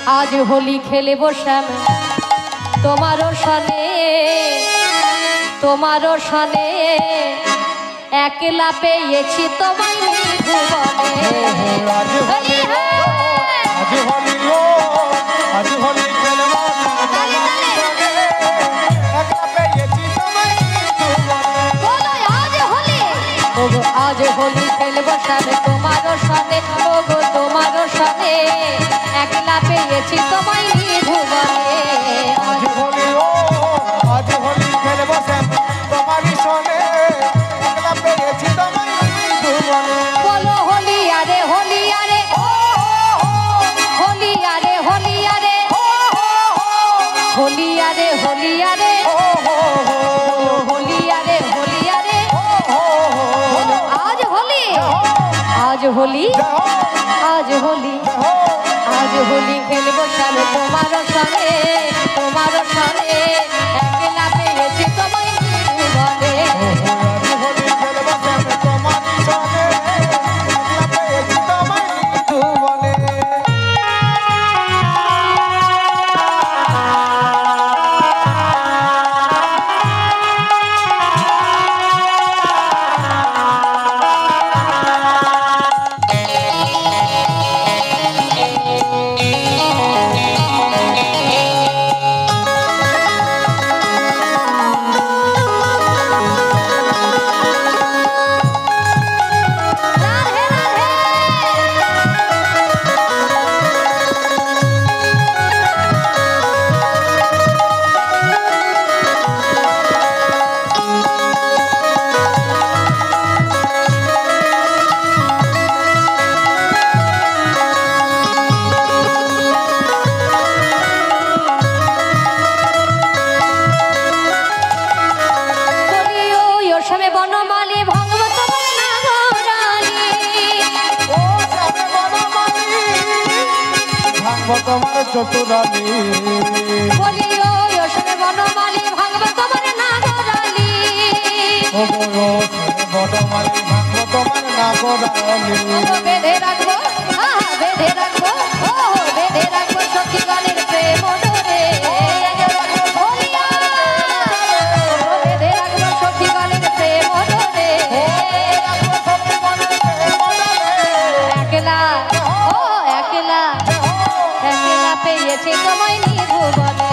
आज होली खेले श्याम तुम्हारो सने एकला पेয়েছি তোমায় ভুবনে आज होली आज होली खेलबो एकला पेয়েছি তোমায় ভুবনে बोलो आज होली ओगो आज होली खेलबो श्याम तुम्हारो सने ओगो तुम्हारो सने एकला पेয়েছি তোমায় ভুবনে आज होली आज होली खेलबो श्याम তোমারই সনে একলা পেয়েছি তোমায় ভুবনে बोलो होली आरे होली आरे होली आरे होली आरे होली आरे होली आरे होली आरे होली आरे आज होली आज होली आज होली आज होली खेलबो श्याम तुम्हारो सने एकला पेয়েছি তোমায় ভুবনে आज होली खेलबो श्याम তোমারই সনে একলা পেয়েছি তোমায় ভুবনে তোমার চতুরালি বলিও ওসবে বনমালী ভাঙব তোমার নাগরালি ও গো বনমালী ভাঙব তোমার নাগরালি বেঁধে রাখবো বেঁধে রাখবো বেঁধে রাখবো সখী গানের প্রেম ডোরে বেঁধে রাখবো সখী গানের প্রেম ডোরে একলা একলা একলা পেয়েছে তোমায় ভুবনে